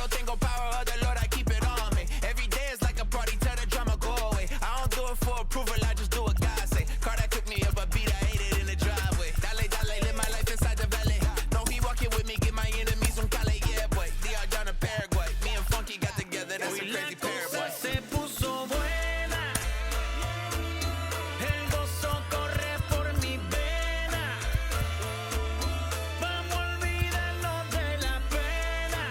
no tengo power of the Lord, I keep it on me. Every day is like a party, tell the drama go away. I don't do it for approval, I just do what God say. Car that cooked me up a beat, I ate it in the driveway. Dale, dale, live my life inside the valley. No, he walking with me, get my enemies on Cali, yeah, boy. DR down to Paraguay. Me and Funky got together, that's a crazy pair, boy. Se puso buena. El gozo corre por mi vena. Vamos a olvidarnos de la pena.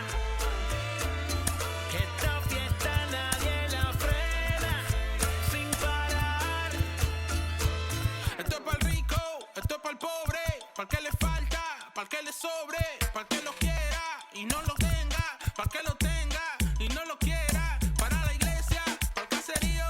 Que esta fiesta nadie la frena. Sin parar. Esto es pa'l rico, esto es pa'l pobre, pa'l que le falta, pa'l que le sobre, pa'l que lo quiera y no lo tenga, pa'l que lo tenga y no lo quiera, para la iglesia, pa'l caserío,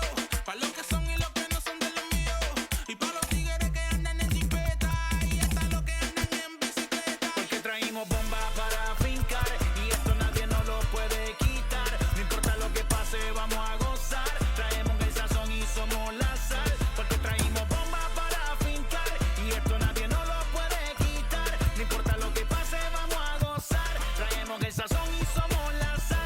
pa' los que son y los que no son de los míos, y pa' los tigres que andan en jipeta y hasta los que andan en bicicleta. Porque traímos bombas para fincar y esto nadie nos lo puede quitar. No importa lo que pase, vamos a gozar. Traemos el sazón y somos la sal. Porque traímos bombas para fincar y esto nadie nos lo puede quitar. No importa lo que pase, vamos a gozar. Traemos el sazón y somos la sal.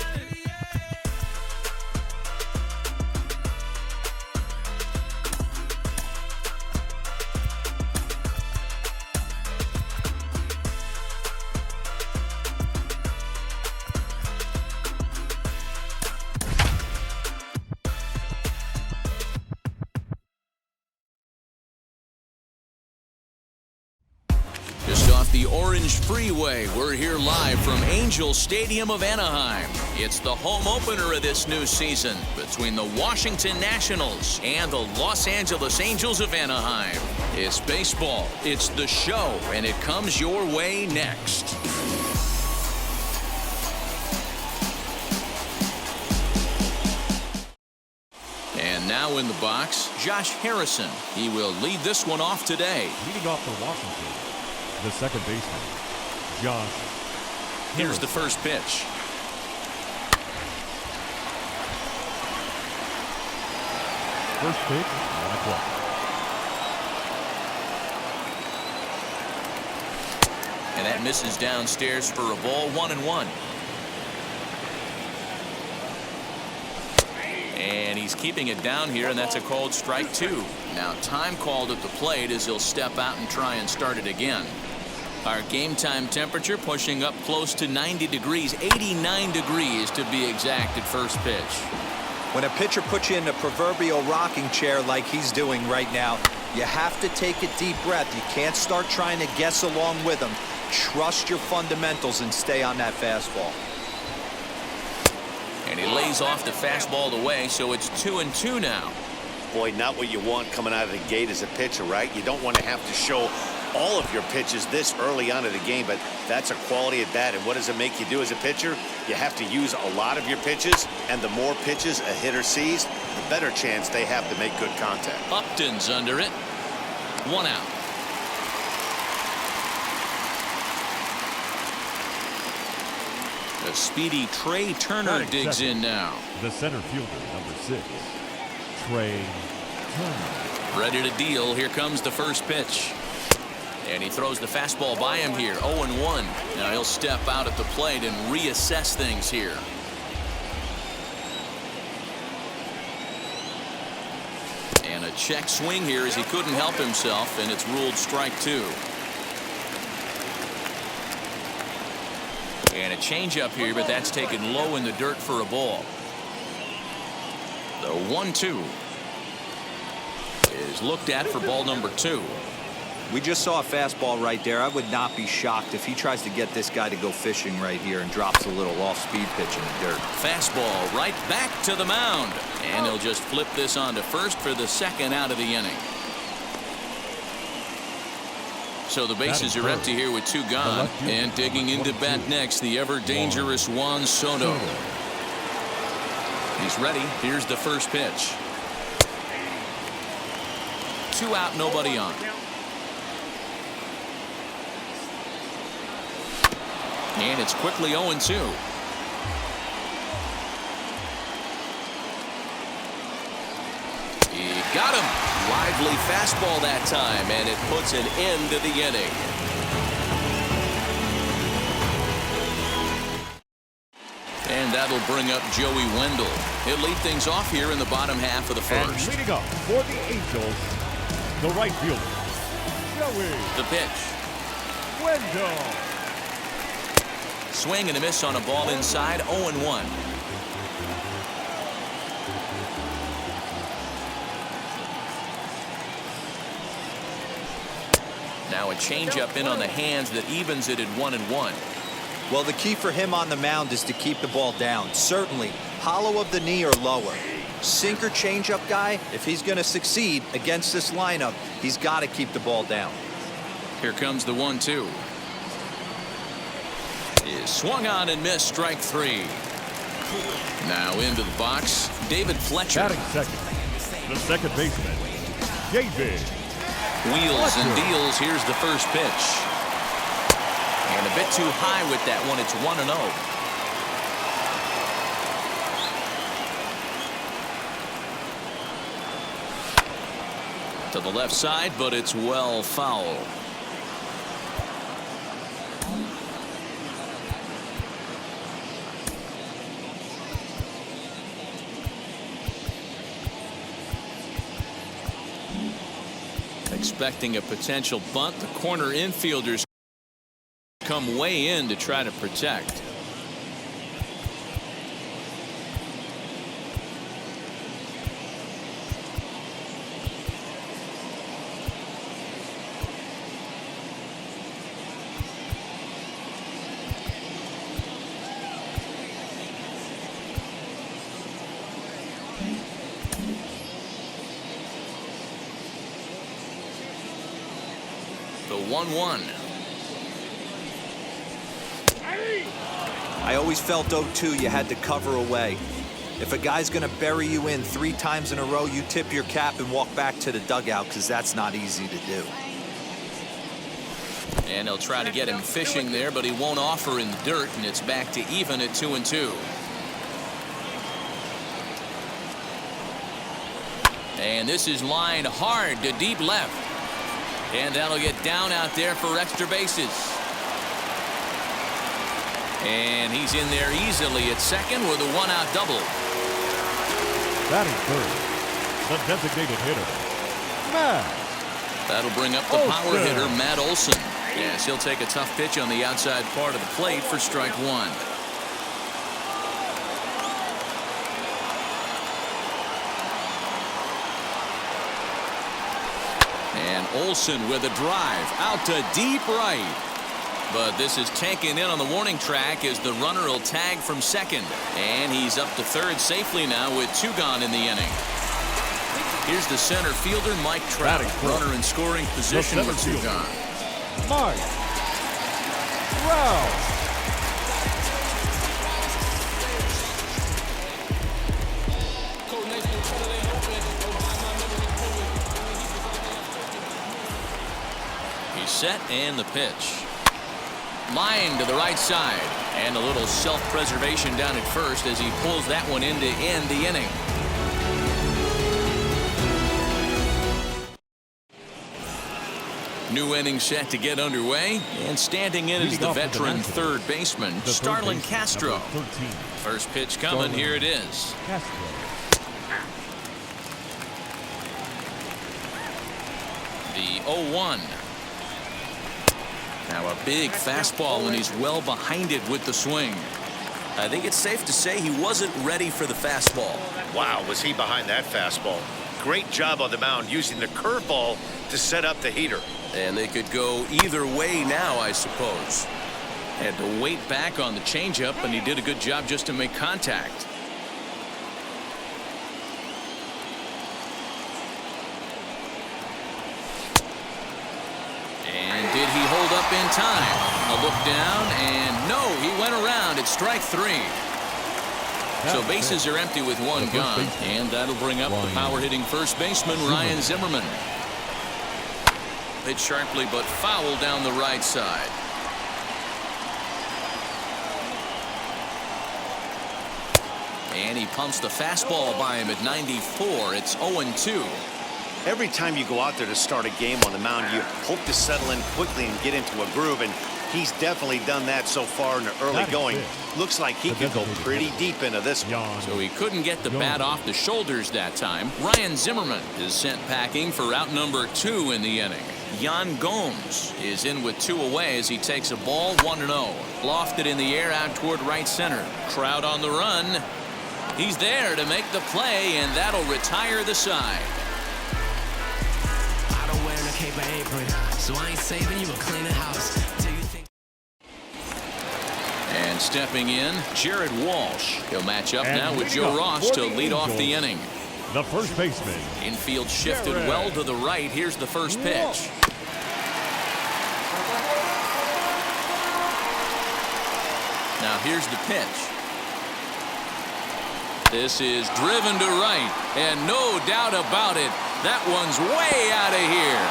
Just off the Orange Freeway, we're here live from Angel Stadium of Anaheim. It's the home opener of this new season between the Washington Nationals and the Los Angeles Angels of Anaheim. It's baseball, it's the show, and it comes your way next. And now in the box, Josh Harrison. He will lead this one off today. Leading off for Washington, the second baseman, Josh. Here's the first pitch. First pitch, 1 o'clock. And that misses downstairs for a ball, 1-1. And he's keeping it down here, and that's a called strike 2. Now time called at the plate as he'll step out and try and start it again. Our game time temperature pushing up close to 90 degrees, 89 degrees to be exact at first pitch. When a pitcher puts you in a proverbial rocking chair like he's doing right now, you have to take a deep breath. You can't start trying to guess along with him. Trust your fundamentals and stay on that fastball. And he lays off the fastball away, so it's 2-2 now. Boy, not what you want coming out of the gate as a pitcher, right? You don't want to have to show all of your pitches this early on in the game, but that's a quality at bat. And what does it make you do as a pitcher? You have to use a lot of your pitches, and the more pitches a hitter sees, the better chance they have to make good contact. Upton's under it. 1 out. The speedy Trey Turner digs in now. The center fielder, number 6, Trey Turner. Ready to deal. Here comes the first pitch. And he throws the fastball by him here. 0-1. Now he'll step out at the plate and reassess things here. And a check swing here as he couldn't help himself, and it's ruled strike 2. And a changeup here, but that's taken low in the dirt for a ball. The 1-2 is looked at for ball number 2. We just saw a fastball right there. I would not be shocked if he tries to get this guy to go fishing right here and drops a little off-speed pitch in the dirt. Fastball right back to the mound. And he'll just flip this on to first for the second out of the inning. So the bases are empty here with 2 gone. And digging into bat next, the ever-dangerous Juan Soto. He's ready. Here's the first pitch. 2 out, nobody on. And it's quickly 0-2. He got him. Lively fastball that time, and it puts an end to the inning. And that'll bring up Joey Wendell. He'll lead things off here in the bottom half of the And first. leading up for the Angels, the right fielder, Joey The pitch. Wendell. Swing and a miss on a ball inside, 0-1. Now a changeup in on the hands that evens it at 1-1. Well, the key for him on the mound is to keep the ball down. Certainly, hollow of the knee or lower. Sinker changeup guy, if he's going to succeed against this lineup, he's got to keep the ball down. Here comes the 1-2. Is swung on and missed, strike 3. Now into the box, David Fletcher. Batting second, the second baseman, David. Wheels and Fletcher. deals. Here's the first pitch. And a bit too high with that one. It's 1-0. To the left side, but it's well foul. Expecting a potential bunt, the corner infielders come way in to try to protect. The 1-1. I always felt 0-2 you had to cover away. If a guy's going to bury you in 3 times in a row, you tip your cap and walk back to the dugout, because that's not easy to do. And they'll try to get him fishing there, but he won't offer in the dirt, and it's back to even at 2-2. And this is lined hard to deep left. And that'll get down out there for extra bases. And he's in there easily at second with a 1-out double. Batting third, the designated hitter, Matt. That'll bring up the power hitter, Matt Olson. Yes, he'll take a tough pitch on the outside part of the plate for strike 1. And Olson with a drive out to deep right. But this is taken in on the warning track as the runner will tag from second. And he's up to third safely now with 2 gone in the inning. Here's the center fielder, Mike Trout. Runner in scoring position with 2 gone. Mike Trout. He's set and the pitch. Line to the right side. And a little self-preservation down at first as he pulls that one in to end the inning. New inning set to get underway, and standing in is the veteran third baseman, Starlin Castro. First pitch coming, here it is. The 0-1. Now a big fastball, and he's well behind it with the swing. I think it's safe to say he wasn't ready for the fastball. Wow, was he behind that fastball. Great job on the mound using the curveball to set up the heater. And they could go either way now, I suppose. Had to wait back on the changeup, and he did a good job just to make contact. And did he hold up in time? A look down, and no, he went around at strike 3. So bases are empty with 1 gone, and that'll bring up the power-hitting first baseman, Ryan Zimmerman. Hit sharply, but foul down the right side. And he pumps the fastball by him at 94. It's 0-2. Every time you go out there to start a game on the mound, you hope to settle in quickly and get into a groove, and He's definitely done that so far in the early going. Looks like he could go pretty deep into this one. So he couldn't get the bat off the shoulders that time. Ryan Zimmerman is sent packing for out number 2 in the inning. Yan Gomes is in with 2 away as he takes a ball 1-0. Lofted in the air out toward right center. Trout on the run. He's there to make the play, and that'll retire the side. I don't wear no cape or apron, so I ain't saving you a cleaner house. And stepping in, Jared Walsh. He'll match up now with Joe Ross to lead off the inning. The first baseman. Infield shifted well to the right. Here's the first pitch. Now here's the pitch. This is driven to right, and no doubt about it, that one's way out of here.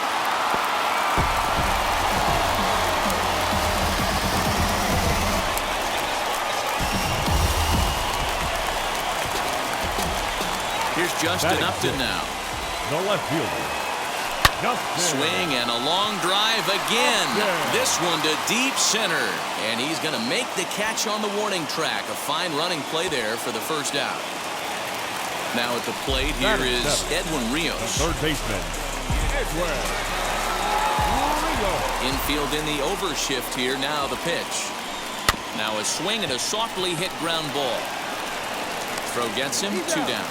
Here's Justin Upton now. The left fielder. Swing and a long drive again. This one to deep center. And he's going to make the catch on the warning track. A fine running play there for the first out. Now at the plate, here is Edwin Rios. The third baseman. Edwin Rios. Infield in the overshift here. Now the pitch. Now a swing and a softly hit ground ball. Throw gets him 2 down.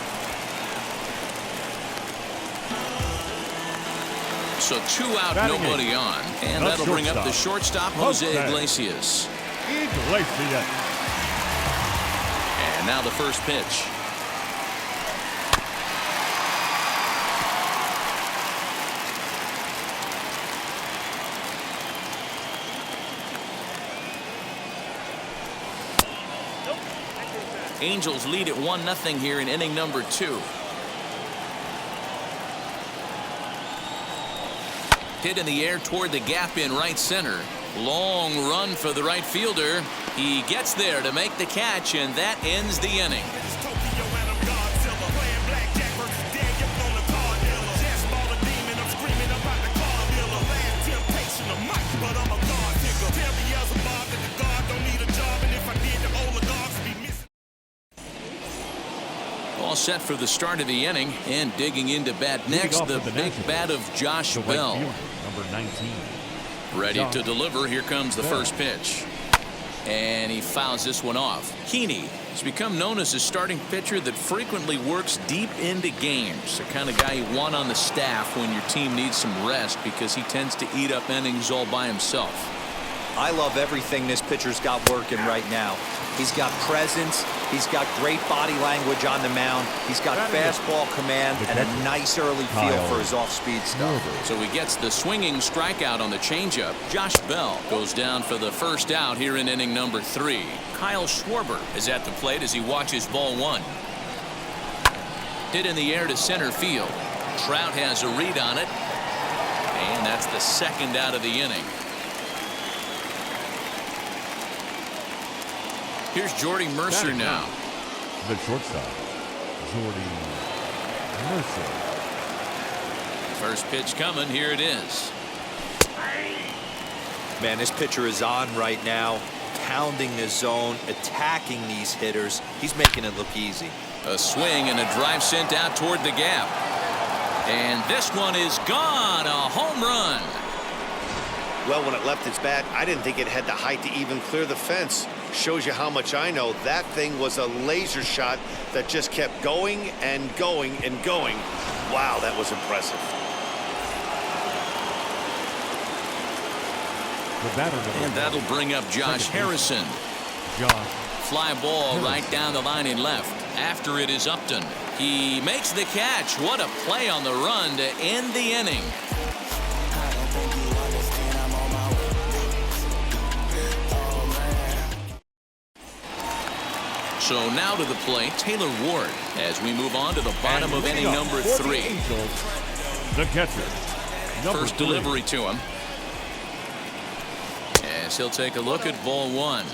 So 2 out, nobody on. And that'll bring up the shortstop, Jose Iglesias. And now the first pitch. Angels lead at 1-0 here in inning number 2. Hit in the air toward the gap in right center. Long run for the right fielder. He gets there to make the catch, and that ends the inning. All set for the start of the inning, and digging into bat next, the big bat of Josh Bell. Number 19. Ready to deliver. Here comes the first pitch. And he fouls this one off. Keeney has become known as a starting pitcher that frequently works deep into games. The kind of guy you want on the staff when your team needs some rest, because he tends to eat up innings all by himself. I love everything this pitcher's got working right now. He's got presence. He's got great body language on the mound. He's got fastball command and a nice early feel for his off-speed stuff. So he gets the swinging strikeout on the changeup. Josh Bell goes down for the first out here in inning number 3. Kyle Schwarber is at the plate as he watches ball 1. Hit in the air to center field. Trout has a read on it. And that's the second out of the inning. Here's Jordy Mercer now. The shortstop, Jordy Mercer. First pitch coming. Here it is. Man, this pitcher is on right now, pounding the zone, attacking these hitters. He's making it look easy. A swing and a drive sent out toward the gap. And this one is gone. A home run. Well, when it left its bat, I didn't think it had the height to even clear the fence. Shows you how much I know. That thing was a laser shot that just kept going and going and going. Wow, that was impressive. And that'll bring up Josh Harrison. Fly ball right down the line in left. After it is Upton. He makes the catch. What a play on the run to end the inning. So now to the plate, Taylor Ward, as we move on to the bottom of inning number 3. The catcher. First delivery to him. As he'll take a look at ball 1.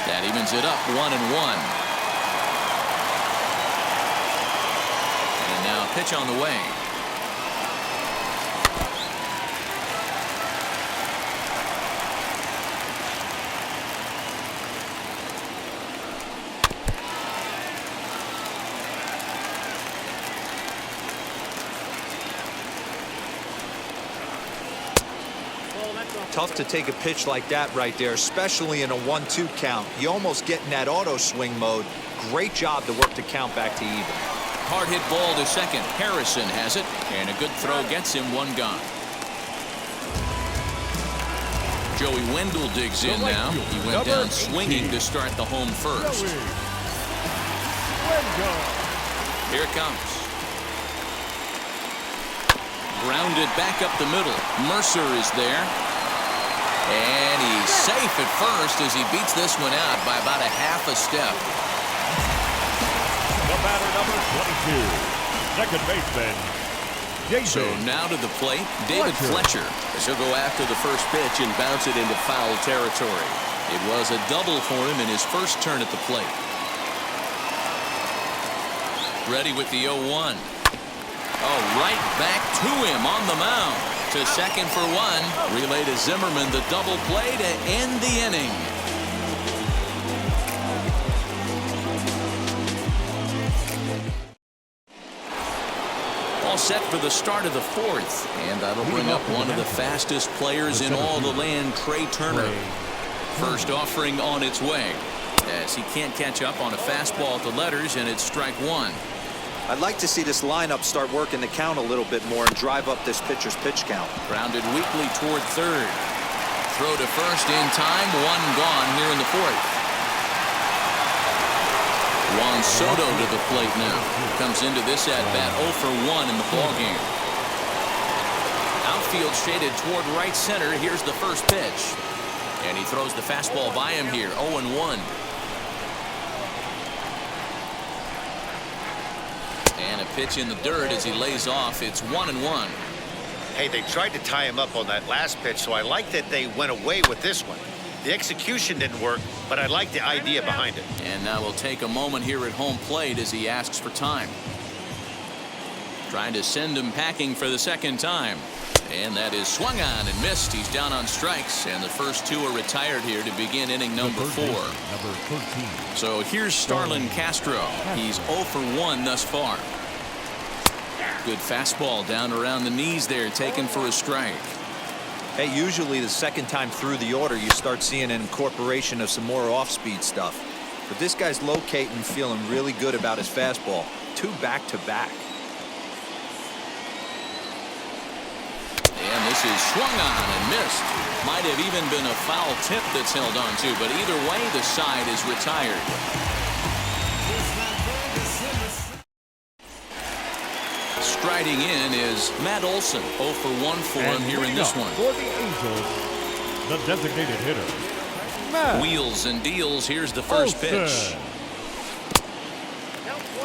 That evens it up 1-1. And now a pitch on the way. Tough to take a pitch like that right there, especially in a 1-2 count. You almost get in that auto swing mode. Great job to work the count back to even. Hard hit ball to second. Harrison has it, and a good throw gets him one gone. Joey Wendell digs in now. He went down swinging to start the home first. Here it comes. Grounded back up the middle. Mercer is there. And he's safe at first as he beats this one out by about a half a step. The batter, number 22, second baseman, Jason. So now to the plate, David Fletcher. As he'll go after the first pitch and bounce it into foul territory. It was a double for him in his first turn at the plate. Ready with the 0-1. Oh, right back to him on the mound. To second for one. Relay to Zimmerman, the double play to end the inning. All set for the start of the fourth. And that'll bring up one of the fastest players in all the land, Trey Turner. First offering on its way. As he can't catch up on a fastball at the letters, and it's strike one. I'd like to see this lineup start working the count a little bit more and drive up this pitcher's pitch count. Grounded weakly toward third. Throw to first in time. One gone here in the fourth. Juan Soto to the plate now. Comes into this at-bat 0 for 1 in the ballgame. Outfield shaded toward right center. Here's the first pitch. And he throws the fastball by him here. 0-1. And a pitch in the dirt as he lays off. It's 1-1. Hey, they tried to tie him up on that last pitch, so I like that they went away with this one. The execution didn't work, but I like the idea behind it. And now we'll take a moment here at home plate as he asks for time. Trying to send him packing for the second time. And that is swung on and missed. He's down on strikes, and the first two are retired here to begin inning number 4. Number 13. So here's Starlin Castro. He's 0 for 1 thus far. Good fastball down around the knees there, taken for a strike. Hey, usually the second time through the order, you start seeing an incorporation of some more off-speed stuff. But this guy's locating, feeling really good about his fastball. 2 back-to-back. And this is swung on and missed. Might have even been a foul tip that's held on to, but either way, the side is retired. Striding in is Matt Olson. 0 for 1 for him here in this one. For the Angels, the designated hitter, Matt Wheels and deals. Here's the first pitch.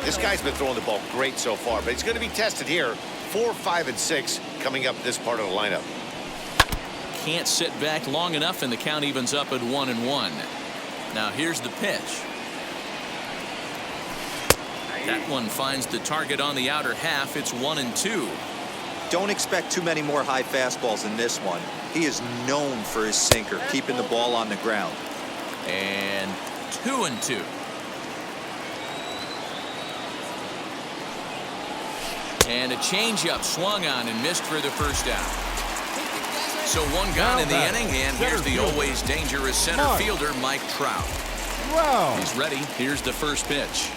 This guy's been throwing the ball great so far, but he's going to be tested here. 4, 5, and 6 coming up this part of the lineup. Can't sit back long enough, and the count evens up at 1-1. Now here's the pitch. That one finds the target on the outer half. It's 1-2. Don't expect too many more high fastballs in this one. He is known for his sinker, keeping the ball on the ground. And 2-2. And a changeup swung on and missed for the first out. So one gone in the inning, and here's the always dangerous center fielder, Mike Trout. Wow. He's ready. Here's the first pitch.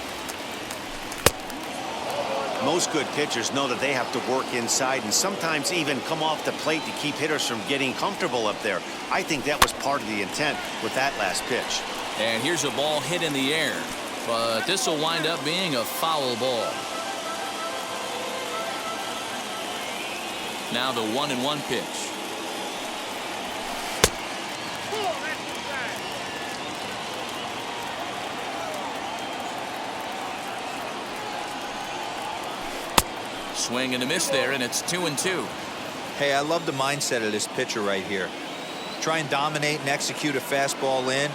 Most good pitchers know that they have to work inside and sometimes even come off the plate to keep hitters from getting comfortable up there. I think that was part of the intent with that last pitch. And here's a ball hit in the air, but this will wind up being a foul ball. Now the 1-1 pitch. Swing and a miss there, and it's 2-2. Hey, I love the mindset of this pitcher right here. Try and dominate and execute a fastball in,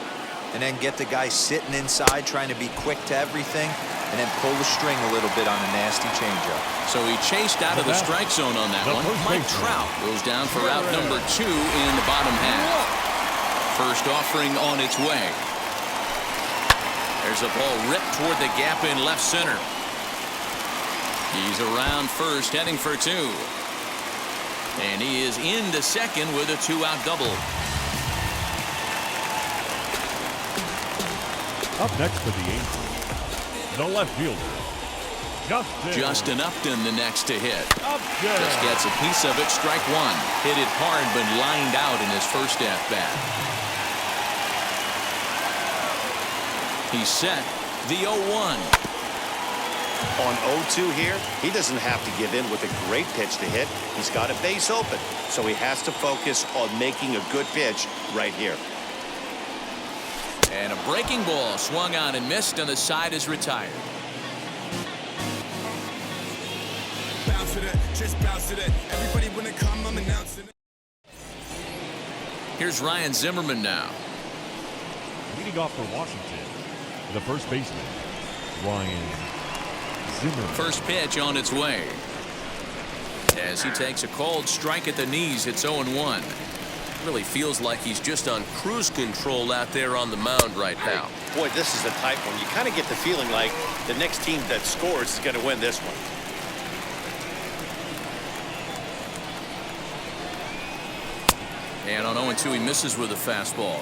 and then get the guy sitting inside trying to be quick to everything, and then pull the string a little bit on a nasty changeup. So he chased out of the strike zone on that one. Mike Trout goes down for out number 2 in the bottom half. First offering on its way. There's a ball ripped toward the gap in left center. He's around first, heading for 2. And he is into second with a 2-out double. Up next for the Angels, the left fielder, Justin Upton the next to hit. Upton. Just gets a piece of it. Strike one. Hit it hard but lined out in his first at-bat. He's set. The 0-1. On 0-2 here, he doesn't have to give in with a great pitch to hit. He's got a base open, so he has to focus on making a good pitch right here. And a breaking ball swung on and missed, and the side is retired. Bounce with it, just bounce with it. Everybody wanna come, I'm announcing it. Here's Ryan Zimmerman now. Leading off for Washington, the first baseman, Ryan Zimmerman. First pitch on its way. As he takes a cold strike at the knees, it's 0-1. Really feels like he's just on cruise control out there on the mound right now. Boy, this is the type one. You kind of get the feeling like the next team that scores is going to win this one. And on 0-2, he misses with a fastball.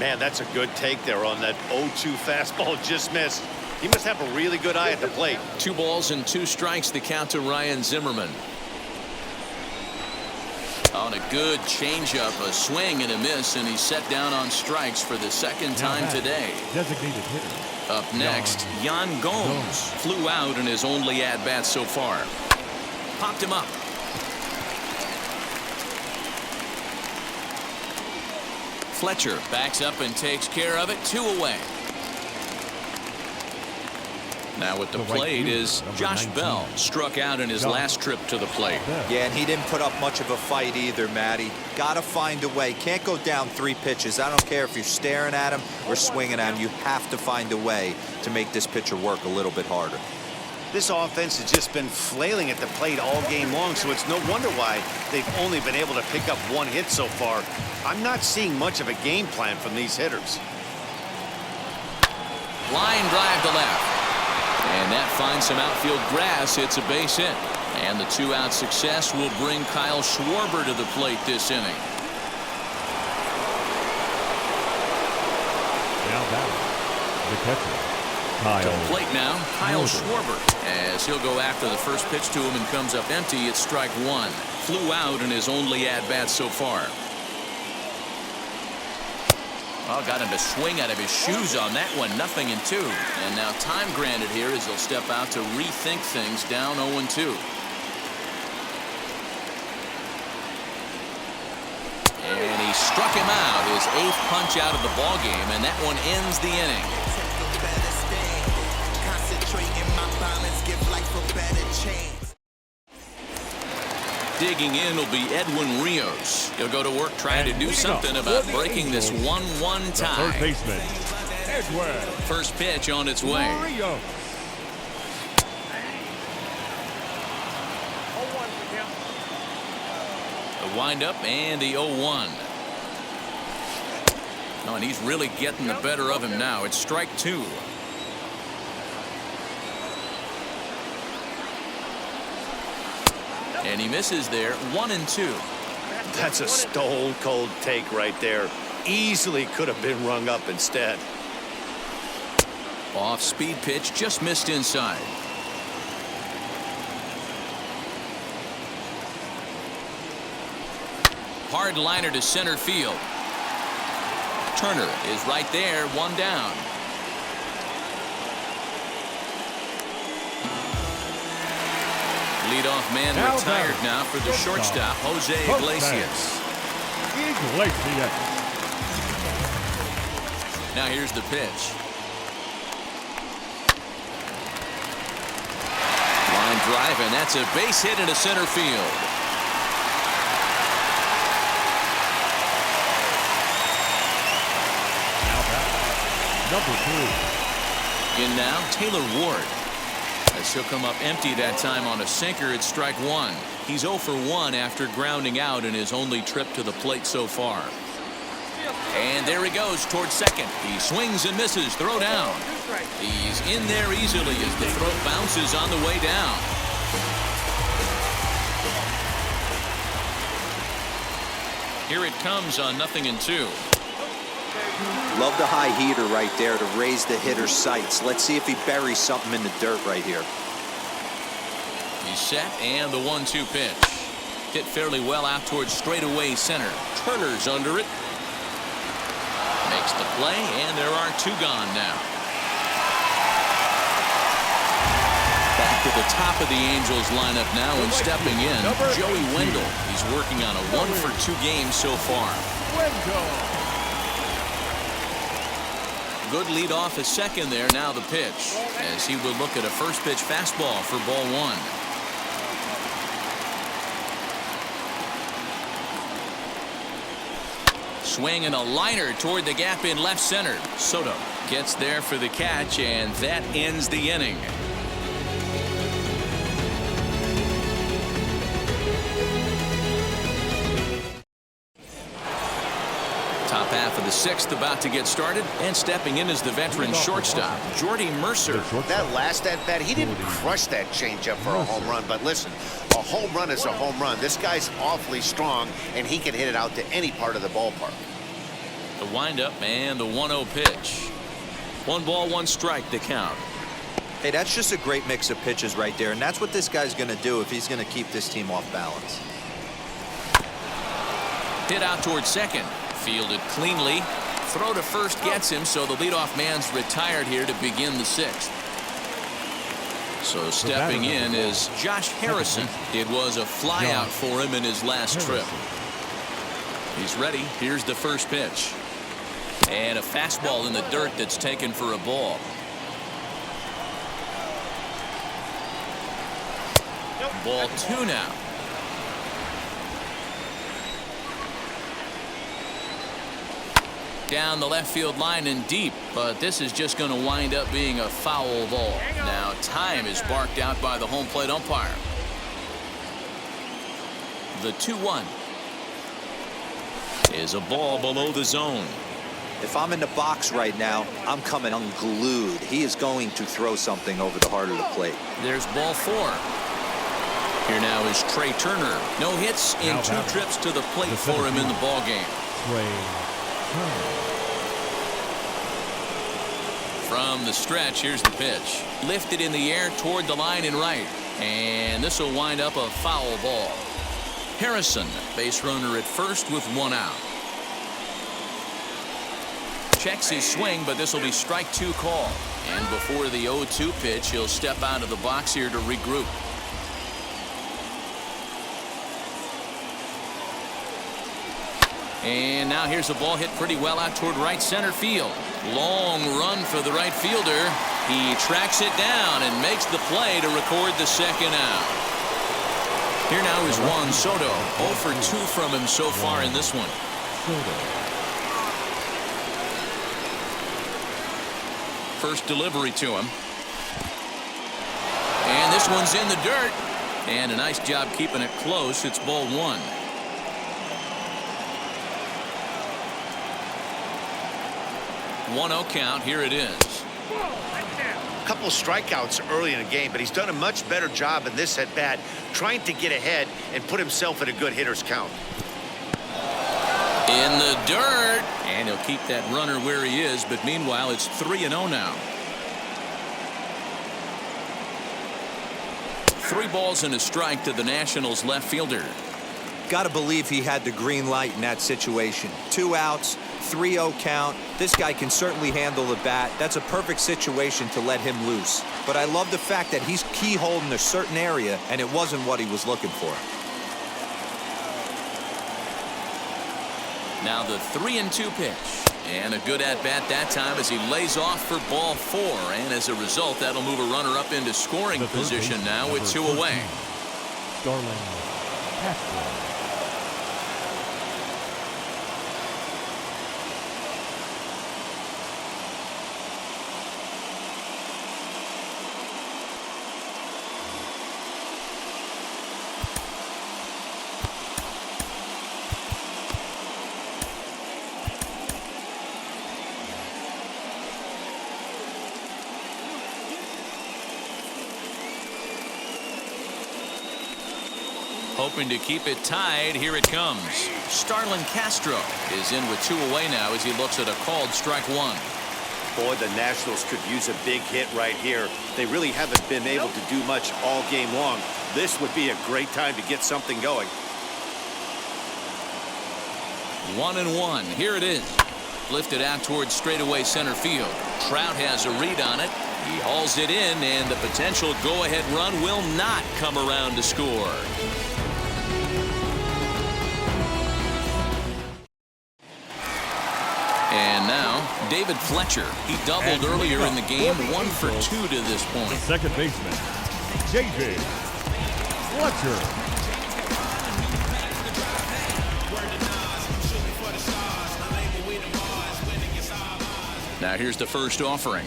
Man, that's a good take there on that 0-2 fastball just missed. He must have a really good eye at the plate. 2 balls and 2 strikes, the count to Ryan Zimmerman. On a good changeup, a swing and a miss, and he's set down on strikes for the second time today. Designated hitter. Up next, Yan Gomes flew out in his only at-bat so far. Popped him up. Fletcher backs up and takes care of it. 2 away. Now at the plate is Josh Bell. Struck out in his last trip to the plate. Yeah, and he didn't put up much of a fight either, Matty. Got to find a way. Can't go down 3 pitches. I don't care if you're staring at him or swinging at him. You have to find a way to make this pitcher work a little bit harder. This offense has just been flailing at the plate all game long, so it's no wonder why they've only been able to pick up 1 hit so far. I'm not seeing much of a game plan from these hitters. Line drive to left. And that finds some outfield grass. It's a base hit. And the 2-out success will bring Kyle Schwarber to the plate this inning. Now batting, the catcher, To the plate now, Kyle Schwarber. As he'll go after the first pitch to him and comes up empty, it's strike 1. Flew out in his only at-bat so far. Oh, got him to swing out of his shoes on that one. 0-2. And now time granted here as he'll step out to rethink things down 0-2. And he struck him out, his 8th punch out of the ballgame, and that one ends the inning. Digging in will be Edwin Rios. He'll go to work trying to do something about breaking this 1-1 tie. Third baseman, Edwin. First pitch on its way. Rios. The windup and the 0-1. Oh, and he's really getting the better of him now. It's strike 2. And he misses there. 1-2. That's a stone cold take right there. Easily could have been rung up instead. Off speed pitch, just missed inside. Hard liner to center field. Turner is right there, 1 down. Leadoff man Now retired now for the shortstop, Jose Iglesias. Now here's the pitch. Line drive, and that's a base hit into center field. Now back, number 2. In now, Taylor Ward. As he'll come up empty that time on a sinker, it's strike 1. He's 0 for 1 after grounding out in his only trip to the plate so far. And there he goes towards second. He swings and misses. Throw down. He's in there easily as the throw bounces on the way down. Here it comes on 0-2. Love the high heater right there to raise the hitter's sights. Let's see if he buries something in the dirt right here. He's set, and the 1-2 pitch. Hit fairly well out towards straightaway center. Turner's under it. Makes the play, and there are 2 gone now. Back to the top of the Angels lineup now, and stepping in, Joey Wendell. He's working on a 1-for-2 game so far. Good lead off at second there. Now the pitch, as he will look at a first pitch fastball for ball 1. Swing and a liner toward the gap in left center. Soto gets there for the catch, and that ends the inning. Top half of the 6th about to get started, and stepping in is the veteran shortstop, Jordy Mercer. That last at-bat, he didn't crush that changeup for a home run, but listen, a home run is a home run. This guy's awfully strong, and he can hit it out to any part of the ballpark. The windup and the 1-0 pitch. 1 ball, 1 strike to count. Hey, that's just a great mix of pitches right there, and that's what this guy's going to do if he's going to keep this team off balance. Hit out towards second. Fielded cleanly. Throw to first gets him, so the leadoff man's retired here to begin the 6th. So stepping in is Josh Harrison. It was a flyout for him in his last trip. He's ready. Here's the first pitch. And a fastball in the dirt that's taken for a ball. Ball 2 now. Down the left field line and deep, but this is just going to wind up being a foul ball. Now time is barked out by the home plate umpire. The 2-1 is a ball below the zone. If I'm in the box right now, I'm coming unglued. He is going to throw something over the heart of the plate. There's ball 4. Here now is Trey Turner. No hits in 2 trips to the plate for him in the ball game. From the stretch, here's the pitch. Lifted in the air toward the line and right. And this will wind up a foul ball. Harrison, base runner at first with 1 out. Checks his swing, but this will be strike 2 call. And before the 0-2 pitch, he'll step out of the box here to regroup. And now here's a ball hit pretty well out toward right center field. Long run for the right fielder. He tracks it down and makes the play to record the 2nd out. Here now is Juan Soto. 0 for 2 from him so far in this one. First delivery to him. And this one's in the dirt. And a nice job keeping it close. It's ball 1. One 0 count. Here it is. A couple of strikeouts early in the game, but he's done a much better job in this at bat, trying to get ahead and put himself in a good hitter's count. In the dirt, and he'll keep that runner where he is, but meanwhile it's 3-0 now. 3 balls and a strike to the Nationals left fielder. Got to believe he had the green light in that situation. 2 outs, 3-0 count. This guy can certainly handle the bat. That's a perfect situation to let him loose. But I love the fact that he's keyholed in a certain area, and it wasn't what he was looking for. Now the 3-2 pitch. And a good at-bat that time as he lays off for ball 4. And as a result, that'll move a runner up into scoring position now with 2 away. hoping to keep it tied. Here it comes. Starlin Castro is in with 2 away now as he looks at a called strike 1. Boy, the Nationals could use a big hit right here. They really haven't been able to do much all game long. This would be a great time to get something going. 1-1. Here it is. Lifted out towards straightaway center field. Trout has a read on it. He hauls it in, and the potential go-ahead run will not come around to score. And now, David Fletcher. He doubled earlier in the game, 1 for 2 to this point. The second baseman, David Fletcher. Now here's the first offering.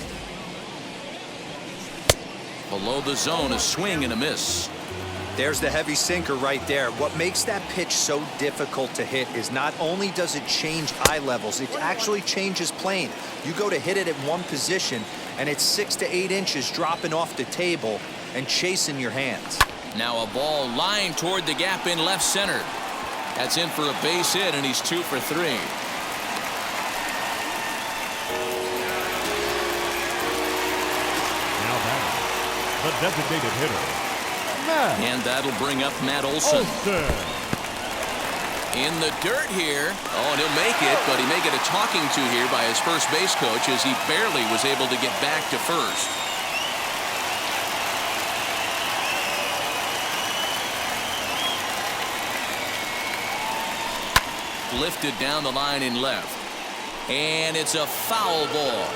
Below the zone, a swing and a miss. There's the heavy sinker right there. What makes that pitch so difficult to hit is not only does it change eye levels, it actually changes plane. You go to hit it at one position, and it's 6 to 8 inches dropping off the table and chasing your hands. Now a ball lined toward the gap in left center. That's in for a base hit, and he's 2 for 3. The designated hitter, Matt. And that'll bring up Matt Olson. In the dirt here. Oh, and he'll make it, but he may get a talking to here by his first base coach as he barely was able to get back to first. Lifted down the line in left. And it's a foul ball.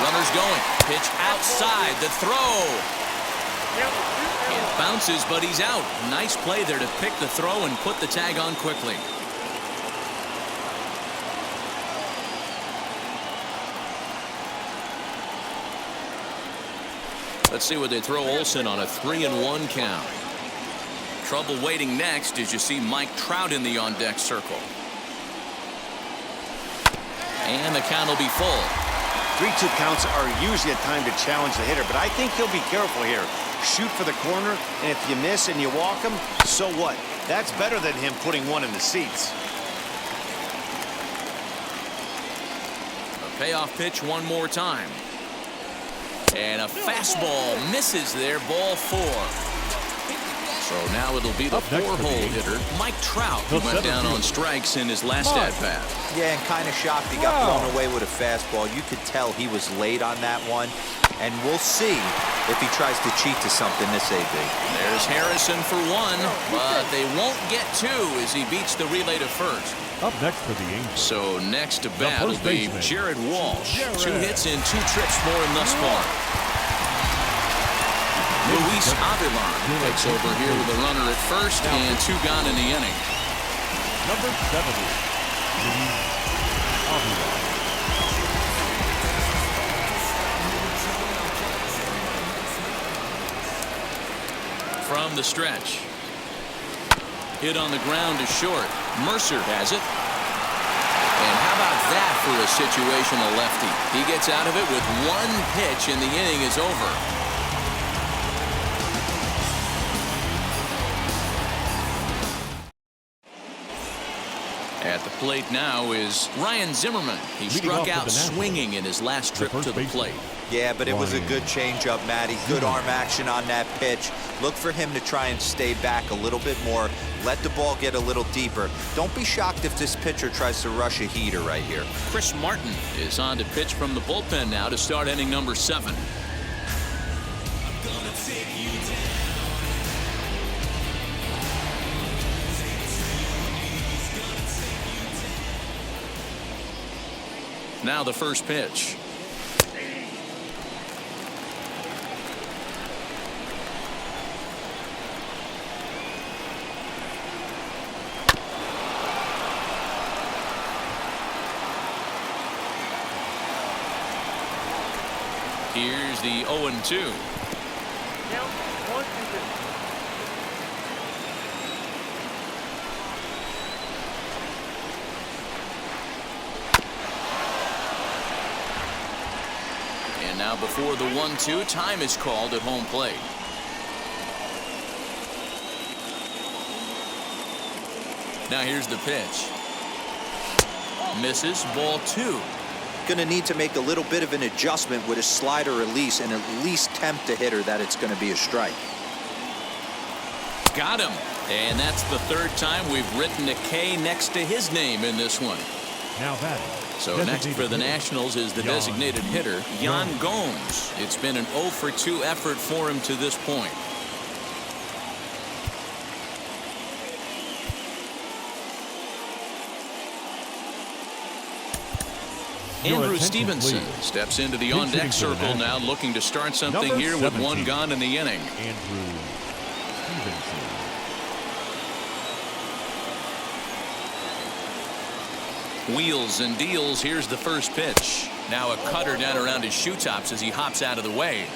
Runner's going. Pitch outside. The throw. It bounces, but he's out. Nice play there to pick the throw and put the tag on quickly. Let's see what they throw Olson on a 3-1 count. Trouble waiting next as you see Mike Trout in the on-deck circle. And the count will be full. 3-2 counts are usually a time to challenge the hitter, but I think he'll be careful here. Shoot for the corner, and if you miss and you walk him, so what? That's better than him putting one in the seats. A payoff pitch one more time. And a fastball misses there, ball 4. So now it'll be the 4-hole hitter, Mike Trout, who went down on strikes in his last at-bat. Yeah, and kind of shocked he got blown away with a fastball. You could tell he was late on that one. And we'll see if he tries to cheat to something this AB. There's Harrison for 1, but they won't get 2 as he beats the relay to first. Up next for the Angels. So next to bat will be Jared Walsh. 2 hits and 2 trips for him thus far. Luis Avilan takes over here with a runner at first and 2 gone in the inning. Number 70, Luis Avilan. From the stretch. Hit on the ground to short. Mercer has it. And how about that for a situational lefty? He gets out of it with 1 pitch and the inning is over. At the plate now is Ryan Zimmerman. He struck out swinging in his last trip to the plate. Yeah, but it was a good changeup, Matty. Good arm action on that pitch. Look for him to try and stay back a little bit more. Let the ball get a little deeper. Don't be shocked if this pitcher tries to rush a heater right here. Chris Martin is on to pitch from the bullpen now to start inning number 7. Now the first pitch. Here's the 0-2. Now before the 1-2, time is called at home plate. Now here's the pitch. Misses, ball 2. Going to need to make a little bit of an adjustment with his slider release and at least tempt the hitter that it's going to be a strike. Got him. And that's the third time we've written a K next to his name in this one. Now batting. So next for the Nationals is the designated hitter, Yan Gomes. It's been an 0 for 2 effort for him to this point. Andrew Stevenson steps into the on-deck circle now, looking to start something here with 1 gone in the inning. Andrew Stevenson. Wheels and deals. Here's the first pitch. Now a cutter down around his shoe tops as he hops out of the way.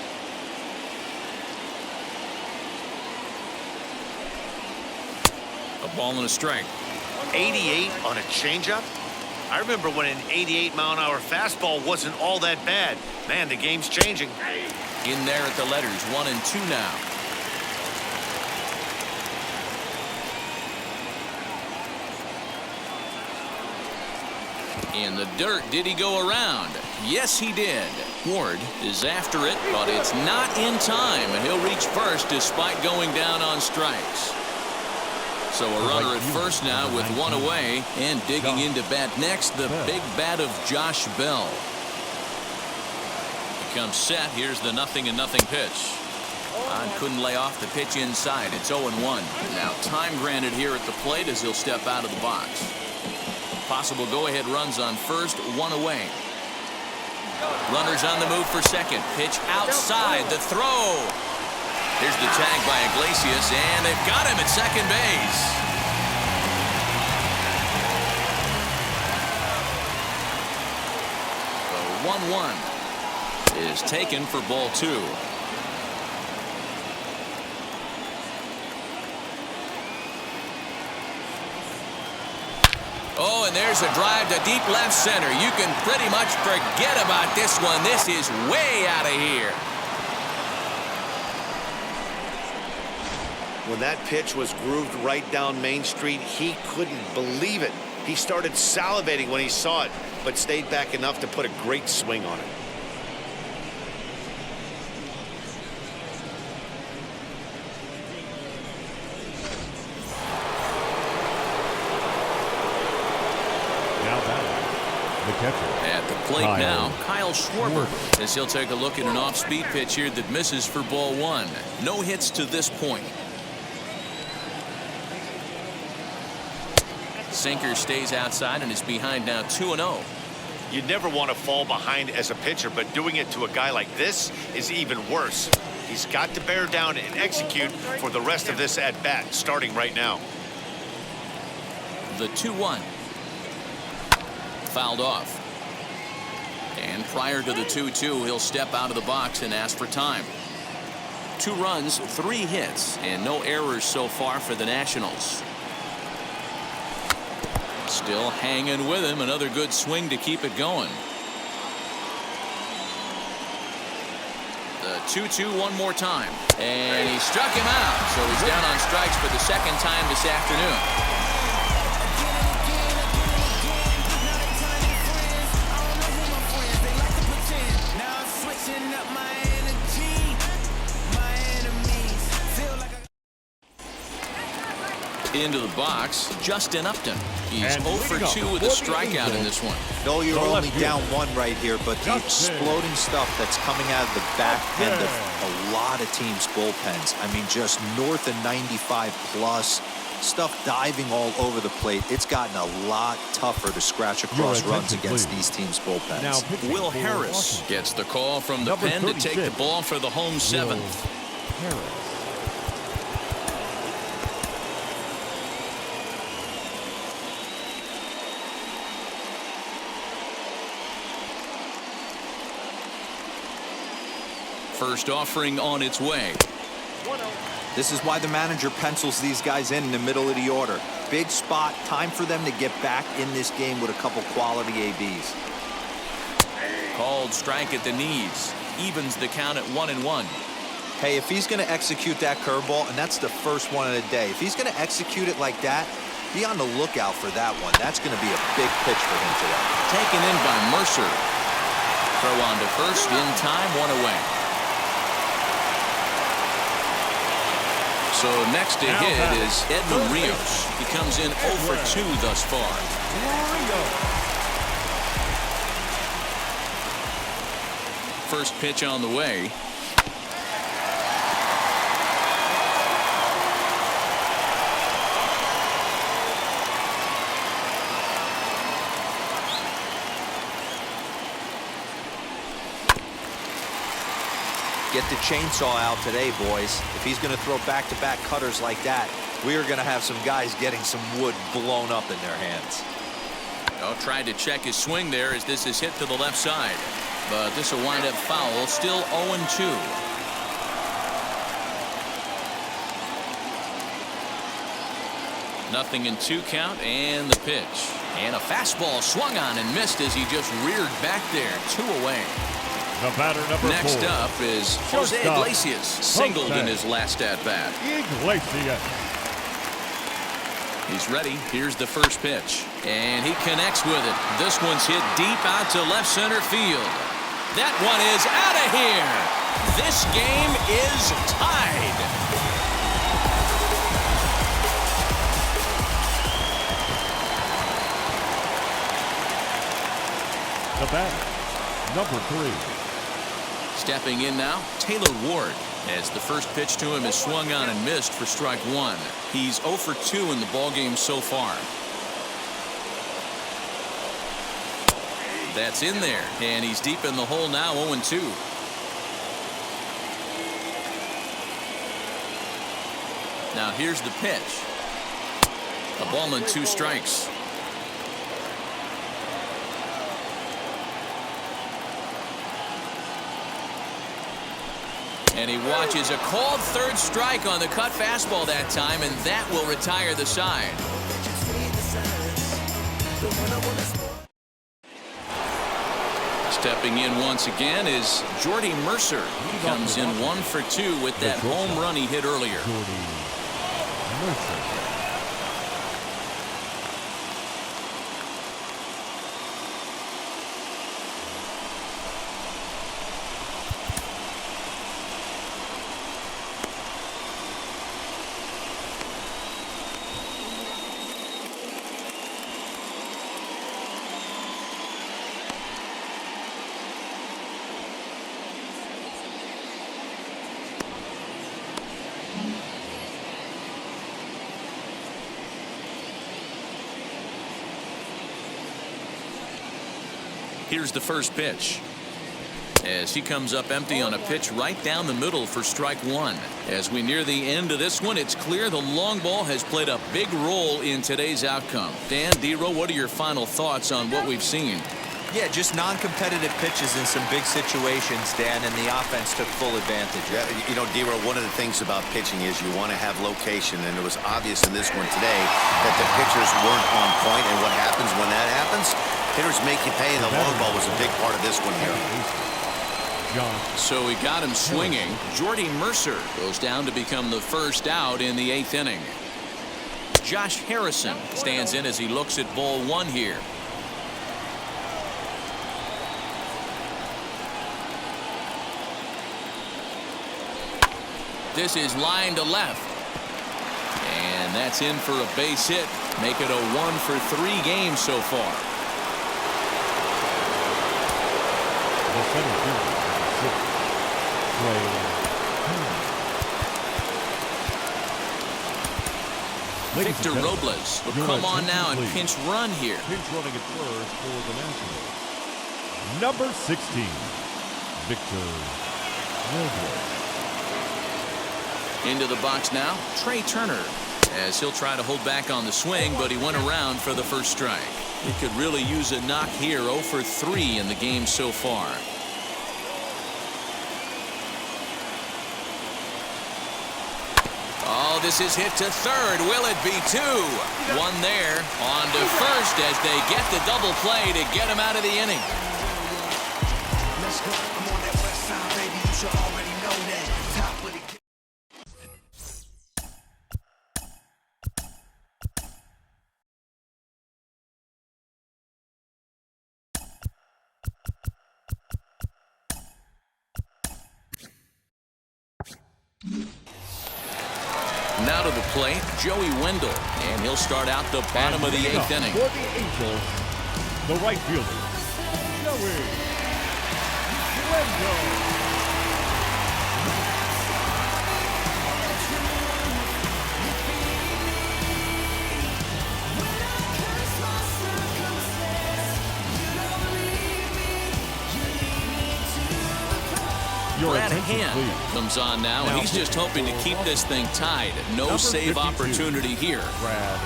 A ball and a strike. 88 on a changeup? I remember when an 88-mile-an-hour fastball wasn't all that bad. Man, the game's changing. In there at the letters, 1 and 2 now. In the dirt, did he go around? Yes, he did. Ward is after it, but it's not in time, and he'll reach first despite going down on strikes. So a runner at first now with 1 away, and digging into bat next, the big bat of Josh Bell. Becomes set. Here's the 0-0 pitch. Bond couldn't lay off the pitch inside. It's 0-1. Now time granted here at the plate as he'll step out of the box. Possible go-ahead runs on first, 1 away. Runners on the move for second. Pitch outside. The throw. Here's the tag by Iglesias, and they've got him at second base. The 1-1 is taken for ball 2. Oh, and there's a drive to deep left center. You can pretty much forget about this one. This is way out of here. When that pitch was grooved right down Main Street, he couldn't believe it. He started salivating when he saw it, but stayed back enough to put a great swing on it. At the plate now, Kyle Schwarber, as he'll take a look at an off-speed pitch here that misses for ball 1. No hits to this point. Sinker stays outside and is behind now 2-0. You never want to fall behind as a pitcher, but doing it to a guy like this is even worse. He's got to bear down and execute for the rest of this at-bat, starting right now. The 2-1. Fouled off. And prior to the 2-2, he'll step out of the box and ask for time. 2 runs, 3 hits, and no errors so far for the Nationals. Still hanging with him. Another good swing to keep it going. The 2-2 one more time. And he struck him out. So he's down on strikes for the second time this afternoon. Into the box, Justin Upton. He's 0 for 2 with a strikeout in this one. No, you're only down 1 right here, but the exploding stuff that's coming out of the back end of a lot of teams' bullpens. I mean, just north of 95 plus. Stuff diving all over the plate. It's gotten a lot tougher to scratch across runs against these teams' bullpens. Now, Will Harris gets the call from the pen to take the ball for the home 7th. Harris. First offering on its way. This is why the manager pencils these guys in the middle of the order. Big spot, time for them to get back in this game with a couple quality ABs. Called strike at the knees. evens the count at 1-1. Hey, if he's going to execute that curveball, and that's the first one of the day, if he's going to execute it like that, be on the lookout for that one. That's going to be a big pitch for him today. Taken in by Mercer. Throw on to first in time, 1 away. So next to hit is Edwin Rios. He comes in 0 for 2 thus far. First pitch on the way. Get the chainsaw out today, boys. If he's going to throw back-to-back cutters like that, we are going to have some guys getting some wood blown up in their hands. Oh, tried to check his swing there as this is hit to the left side. But this will wind up foul, still 0-2. Nothing in 2 count, and the pitch. And a fastball swung on and missed as he just reared back there. 2 away. The batter number 4. Next up is Jose Iglesias, singled in his last at-bat. Iglesias. He's ready. Here's the first pitch. And he connects with it. This one's hit deep out to left center field. That one is out of here. This game is tied. The batter, number 3. Stepping in now, Taylor Ward, as the first pitch to him is swung on and missed for strike 1. He's 0 for 2 in the ballgame so far. That's in there, and he's deep in the hole now, 0-2. Now here's the pitch. A ball and 2 strikes. And he watches a called third strike on the cut fastball that time, and that will retire the side. Stepping in once again is Jordy Mercer. He comes in 1 for 2 with that home run he hit earlier. Here's the first pitch. As he comes up empty on a pitch right down the middle for strike 1. As we near the end of this one, it's clear the long ball has played a big role in today's outcome. Dan, D-Row, what are your final thoughts on what we've seen? Yeah, just non-competitive pitches in some big situations, Dan, and the offense took full advantage. Yeah, you know, D-Row, one of the things about pitching is you want to have location, and it was obvious in this one today that the pitchers weren't on point, and what happens when that happens? Hitters make you pay, and the long ball was a big part of this one here. So he got him swinging. Jordy Mercer goes down to become the first out in the 8th inning. Josh Harrison stands in as he looks at ball 1 here. This is line to left. And that's in for a base hit. Make it a 1 for 3 games so far. Victor Robles will come on now and pinch run here. Pinch running at first for the Nationals. Number 16, Victor Robles. Into the box now, Trey Turner, as he'll try to hold back on the swing, but he went around for the first strike. He could really use a knock here. 0 for 3 in the game so far. Oh, this is hit to third. Will it be 2? 1 there. On to first as they get the double play to get him out of the inning. Now to the plate, Joey Wendell, and he'll start out the bottom of the 8th inning. For the Angels, the right fielder, Joey Wendell. Brad Hand comes on now, and he's just hoping to keep this thing tied. No save opportunity here. Brad.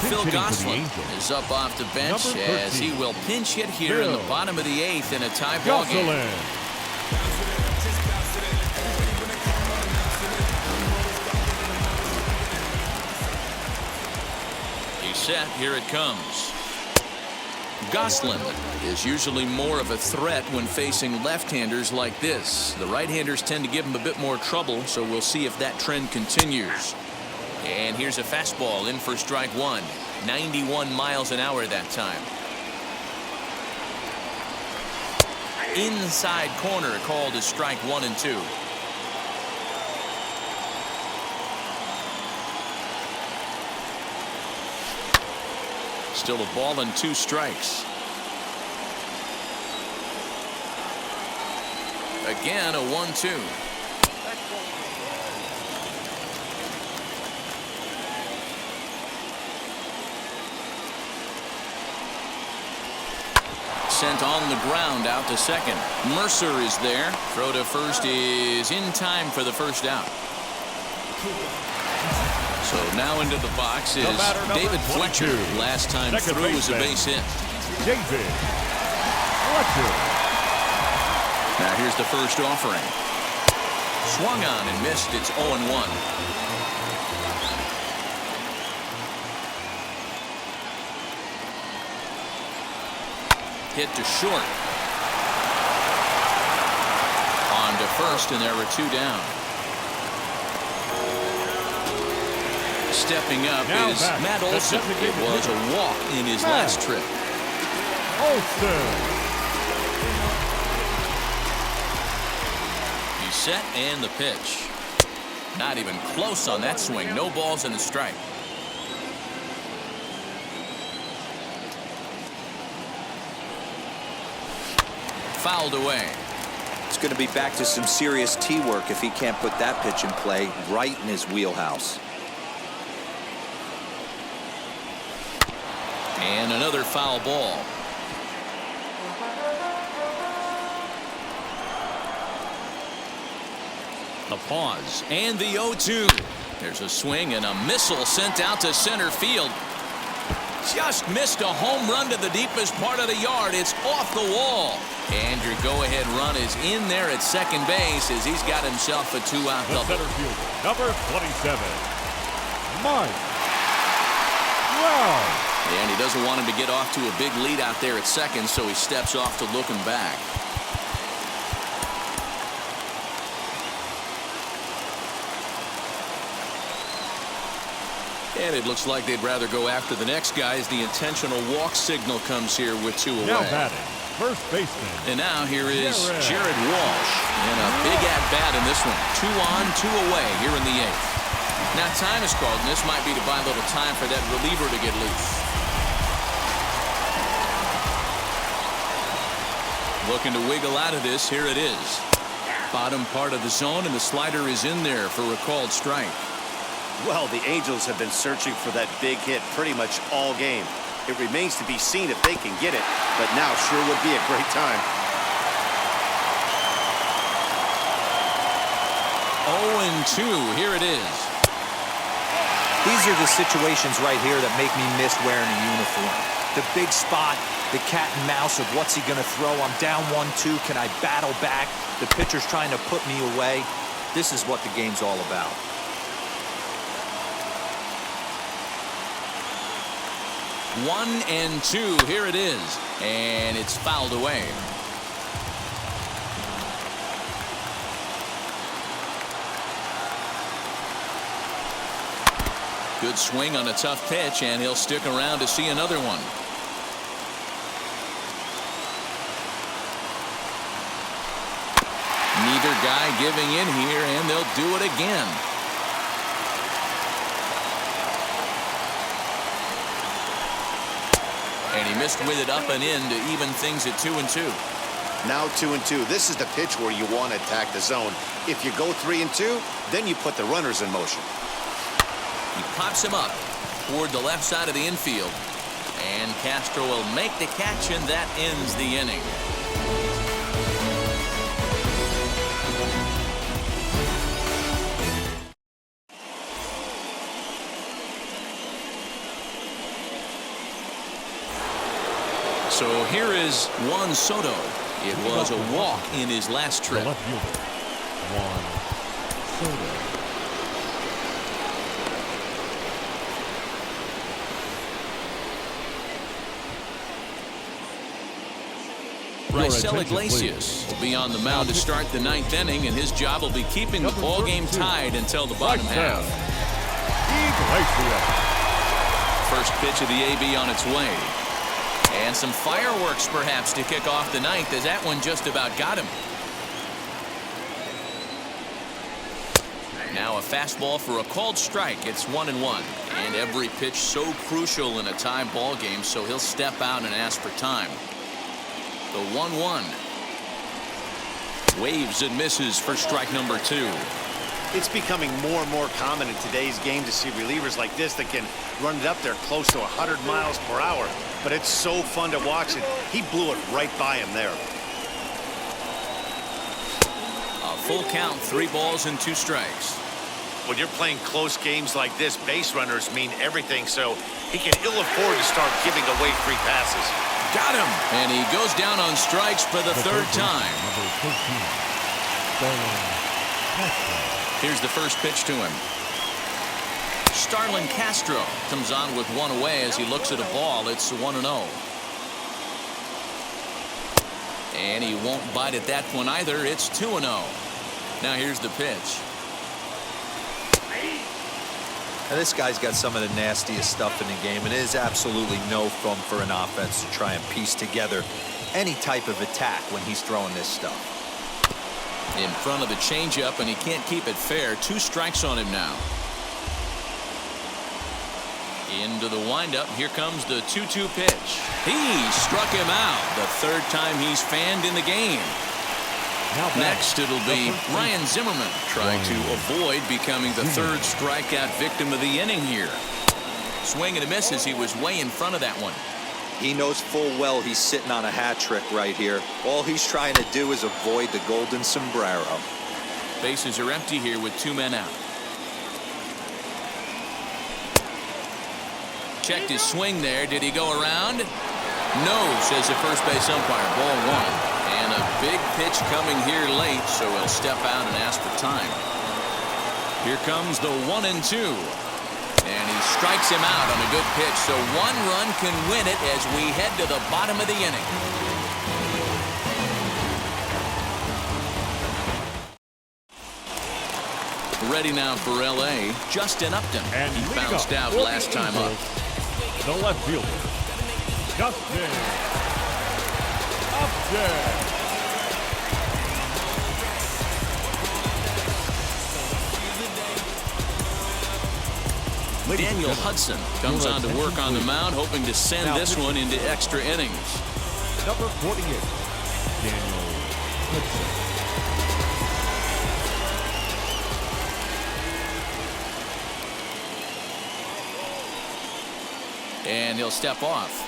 Phil Gosselin is up off the bench as he will pinch hit here in the bottom of the 8th in a tie ball game. He's set. Here it comes. Gosselin is usually more of a threat when facing left-handers like this. The right-handers tend to give him a bit more trouble, so we'll see if that trend continues. And here's a fastball in for strike one. 91 miles an hour that time. Inside corner called as strike 1 and 2. Still a ball and 2 strikes. Again, a 1-2. Sent on the ground out to second. Mercer is there. Throw to first is in time for the first out. So now into the box is David Fletcher. Last time through was a base hit. David Fletcher. Now here's the first offering. Swung on and missed. It's 0-1. Hit to short. On to first, and there were 2 down. Stepping up is Matt Olson. It was a walk in his last trip. Olson. He's set and the pitch. Not even close on that swing. No balls and a strike. Fouled away. It's going to be back to some serious tee work if he can't put that pitch in play right in his wheelhouse. And another foul ball. The pause and the 0-2. There's a swing and a missile sent out to center field. Just missed a home run to the deepest part of the yard. It's off the wall. And your go-ahead run is in there at second base as he's got himself a 2-out double. Center fielder, number 27, Mike Brown. And he doesn't want him to get off to a big lead out there at second, so he steps off to look him back. And it looks like they'd rather go after the next guy as the intentional walk signal comes here with 2 away. Now batting, first baseman. And now here is Jared Walsh. And a big at-bat in this one. 2 on, 2 away here in the 8th. Now time is called, and this might be to buy a little time for that reliever to get loose. Looking to wiggle out of this. Here it is. Bottom part of the zone, and the slider is in there for a called strike. Well, the Angels have been searching for that big hit pretty much all game. It remains to be seen if they can get it, but now sure would be a great time. 0-2, here it is. These are the situations right here that make me miss wearing a uniform. The big spot, the cat and mouse of what's he going to throw. I'm down 1-2. Can I battle back? The pitcher's trying to put me away. This is what the game's all about. 1-2, here it is, and it's fouled away. Good swing on a tough pitch, and he'll stick around to see another one. Neither guy giving in here, and they'll do it again. And he missed with it up and in to even things at 2-2. Now 2-2. This is the pitch where you want to attack the zone. If you go 3-2, then you put the runners in motion. He pops him up toward the left side of the infield. And Castro will make the catch, and that ends the inning. So here is Juan Soto. It was a walk in his last trip. The left fielder, Juan Soto. Raisel Iglesias will be on the mound to start the 9th inning, and his job will be keeping the ball game tied until the bottom half. First pitch of the AB on its way. And some fireworks perhaps to kick off the 9th, as that one just about got him. Now a fastball for a called strike. It's 1-1. And every pitch so crucial in a tie ball game, so he'll step out and ask for time. The 1-1. Waves and misses for strike number 2. It's becoming more and more common in today's game to see relievers like this that can run it up there close to 100 miles per hour. But it's so fun to watch it. He blew it right by him there. A full count, 3 balls and 2 strikes. When you're playing close games like this, base runners mean everything, so he can ill afford to start giving away free passes. Got him! And he goes down on strikes for the 3rd time. Here's the first pitch to him. Starlin Castro comes on with 1 away as he looks at a ball. It's 1-0. And he won't bite at that one either. It's 2-0. Now here's the pitch. Now this guy's got some of the nastiest stuff in the game, and it is absolutely no fun for an offense to try and piece together any type of attack when he's throwing this stuff. In front of the changeup, and he can't keep it fair. 2 strikes on him now. Into the windup. Here comes the 2-2 pitch. He struck him out. The 3rd time he's fanned in the game. Next, it'll be Ryan Zimmerman trying to avoid becoming the 3rd strikeout victim of the inning here. Swing and a miss as he was way in front of that one. He knows full well he's sitting on a hat trick right here. All he's trying to do is avoid the golden sombrero. Bases are empty here with 2 men out. Checked his swing there. Did he go around? No, says the first base umpire. Ball 1. And a big pitch coming here late, so he'll step out and ask for time. Here comes the 1-2. And he strikes him out on a good pitch, so 1 run can win it as we head to the bottom of the inning. Ready now for LA, Justin Upton. And he bounced out last time up. The left fielder, Justin Upton. Daniel Hudson comes on to work on the mound, hoping to send this one into extra innings. Number 48, Daniel Hudson. And he'll step off.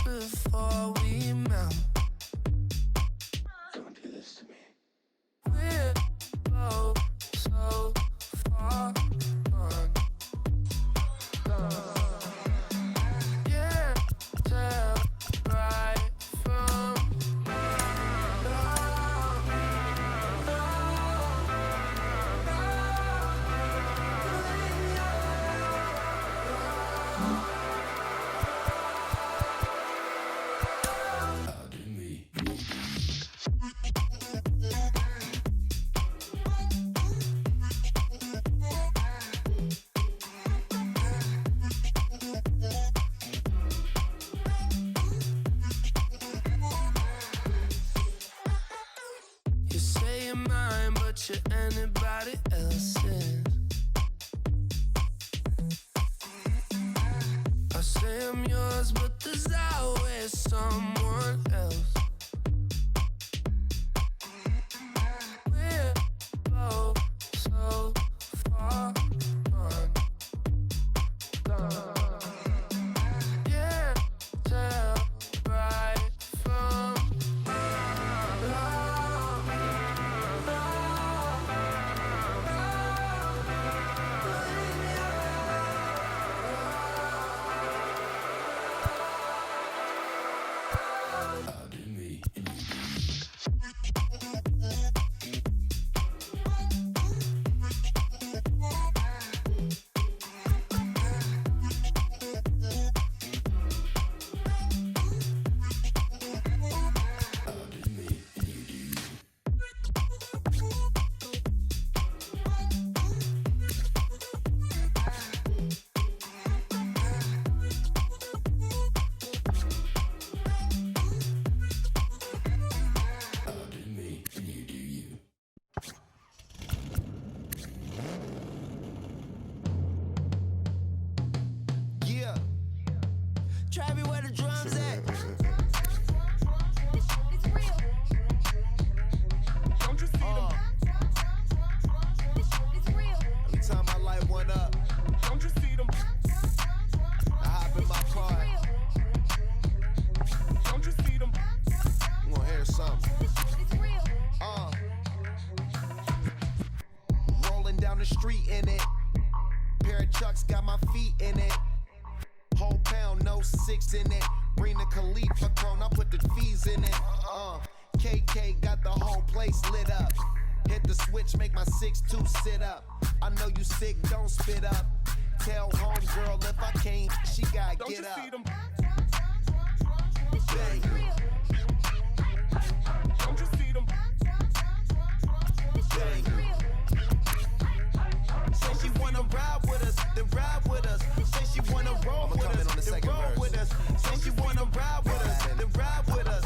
before we melt. Don't do this to me. We're both so far gone. Yeah, tell right from Pardon me. you say you're mine, but you're anybody else's. I say I'm yours, but there's always someone else. We're both so far gone. Yeah, tell right from Pardon me. Pardon me. Pardon me. And you do you. Yeah. Travis, where the drums at? Don't you see them? Every time I light one up, Don't you see them? I hop in my car. Don't you see them? I'm gonna hear something. Rolling down the street in it. Pair of Chucks got my feet in it. Whole pound, no 6 in it. Bring the Khalifa cone, I put the fees in it. KK got the whole place lit up. Hit the switch, make my 6'2" sit up. I know you sick, don't spit up. Tell homegirl if I can't, she gotta Don't get you up. see them? Bang. Don't you see them? Bang. Say she wanna ride with us, then ride with us. Say she wanna roll with us, then roll with us. Say she wanna ride with us, then ride with us.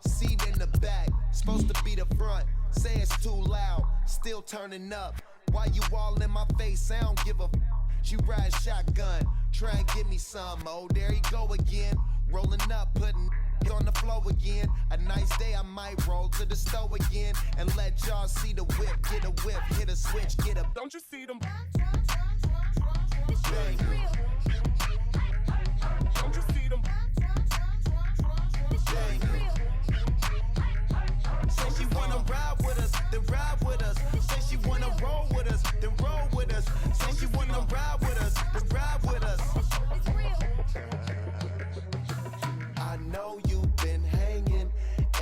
Seat in the back, supposed to be the front. Say it's too loud, still turning up. Why you all in my face? I don't give a f. She ride shotgun, try and give me some. Oh, there he go again. Rolling up, putting on the floor again. A nice day, I might roll to the stove again and let y'all see the whip. Get a whip, hit a switch, get a Don't you see them? bang. Don't you see them? Bang. Say she wanna ride with us, then ride with us. Say she wanna roll with us, then roll with us. Say she wanna ride with us, then ride with us. I know you've been hanging,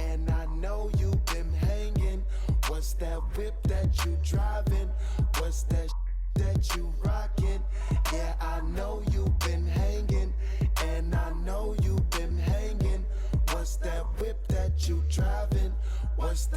and I know you've been hanging. What's that whip that you driving? What's that that you riding?